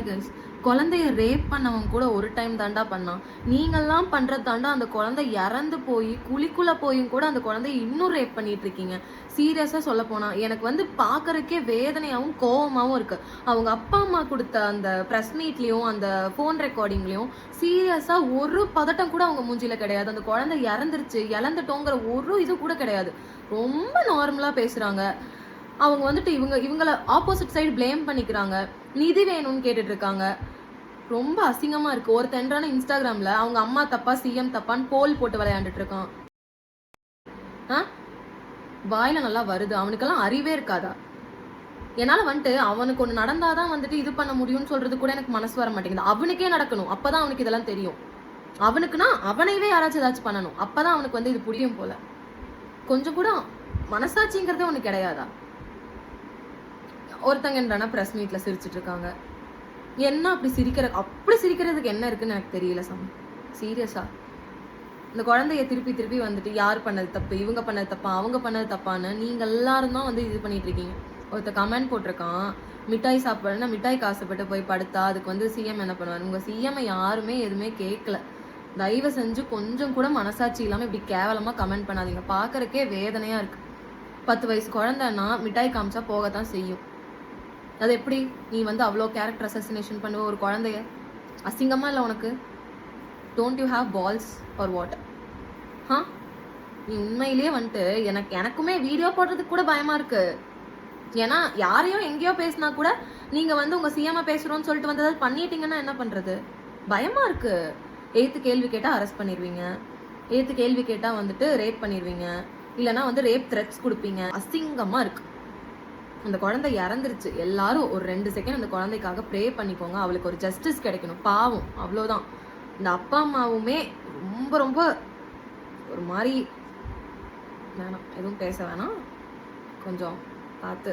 Guys, குழந்தைய rape பண்ணவன் கூட ஒரு டைம் தாண்டா பண்ணான். நீங்கெல்லாம் பண்றது தாண்டா அந்த குழந்தை இறந்து போய் குழிக்குள்ள போயும் கூட அந்த குழந்தைய இன்னும் ரேப் பண்ணிட்டு இருக்கீங்க. சீரியஸா சொல்ல போனா எனக்கு வந்து பாக்குறதுக்கே வேதனையாவும் கோவமாவும் இருக்கு. அவங்க அப்பா அம்மா கொடுத்த அந்த பிரஸ் மீட்லயும் அந்த போன் ரெக்கார்டிங்லயும் சீரியஸா ஒரு பதட்டம் கூட அவங்க மூஞ்சில கிடையாது. அந்த குழந்தை இறந்துருச்சு இழந்துட்டோங்கிற ஒரு இது கூட கிடையாது. ரொம்ப நார்மலா பேசுறாங்க. அவங்க வந்துட்டு இவங்கள ஆப்போசிட் சைடு பிளேம் பண்ணிக்கிறாங்க. நிதி வேணும்னு கேட்டுட்டு இருக்காங்க. ரொம்ப அசிங்கமா இருக்கு. ஒருத்தன்றான இன்ஸ்டாகிராம்ல அவங்க அம்மா தப்பா சிஎம் தப்பான்னு போல் போட்டு விளையாண்டுட்டு இருக்கான். வாயில நல்லா வருது. அவனுக்கெல்லாம் அறிவே இருக்காதா? என்னால வந்துட்டு அவனுக்கு ஒண்ணு நடந்தாதான் வந்துட்டு இது பண்ண முடியும்னு சொல்றது கூட எனக்கு மனசு வர மாட்டேங்குது. அவனுக்கே நடக்கணும், அப்பதான் அவனுக்கு இதெல்லாம் தெரியும். அவனுக்குன்னா அவனைவே யாராச்சும் ஏதாச்சும் பண்ணணும், அப்பதான் அவனுக்கு வந்து இது புரியும் போல. கொஞ்சம் கூட மனசாட்சிங்கிறதே ஒண்ணு கிடையாதா? ஒருத்தங்கன்றானா பிரஸ் மீட்ல சிரிச்சிட்டு இருக்காங்க. என்ன அப்படி சிரிக்கிறதுக்கு என்ன இருக்குன்னு எனக்கு தெரியல சாமி. சீரியஸா இந்த குழந்தைய திருப்பி வந்துட்டு யார் பண்ணது தப்பு, இவங்க பண்ணது தப்பா, அவங்க பண்ணது தப்பான்னு நீங்க எல்லாரும் தான் வந்து இது பண்ணிட்டு இருக்கீங்க. ஒருத்தர் கமெண்ட் போட்டிருக்கான், மிட்டாய் சாப்பிடுறேன்னா மிட்டாய் காசுப்பட்டு போய் படுத்தா அதுக்கு வந்து சிஎம் என்ன பண்ணுவார்? உங்க சிஎம் யாருமே எதுவுமே கேட்கல. தயவு செஞ்சு கொஞ்சம் கூட மனசாட்சி இல்லாம இப்படி கேவலமா கமெண்ட் பண்ணாதீங்க. பாக்குறதுக்கே வேதனையா இருக்கு. 10 வயசு குழந்தைன்னா மிட்டாய் காமிச்சா போகத்தான் செய்யும். அது எப்படி நீ வந்து அவ்வளோ கேரக்டர் அசசினேஷன் பண்ணுவ ஒரு குழந்தைய? அசிங்கமா இல்லை உனக்கு? Don't you have balls or what? நீ உண்மையிலேயே வந்துட்டு எனக்குமே வீடியோ போடுறதுக்கு கூட பயமா இருக்கு. ஏன்னா யாரையும் எங்கேயோ பேசினா கூட நீங்க வந்து உங்க சிஎம் பேசுறோம்னு சொல்லிட்டு வந்து ஏதாவது பண்ணிட்டீங்கன்னா என்ன பண்றது? பயமா இருக்கு. எய்த்து கேள்வி கேட்டா அரெஸ்ட் பண்ணிடுவீங்க, எய்த்து கேள்வி கேட்டா வந்துட்டு ரேப் பண்ணிடுவீங்க, இல்லைன்னா வந்து ரேப் த்ரெட்ஸ் கொடுப்பீங்க. அசிங்கமா இருக்கு. அந்த குழந்தை இறந்துருச்சு. எல்லாரும் ஒரு 2 செகண்ட் அந்த குழந்தைக்காக ப்ரே பண்ணிக்கோங்க. அவளுக்கு ஒரு ஜஸ்டிஸ் கிடைக்கணும். பாவம், அவ்வளோதான். இந்த அப்பா அம்மாவுமே ரொம்ப ரொம்ப ஒரு மாதிரி வேணாம், எதுவும் பேச வேணாம், கொஞ்சம் பார்த்து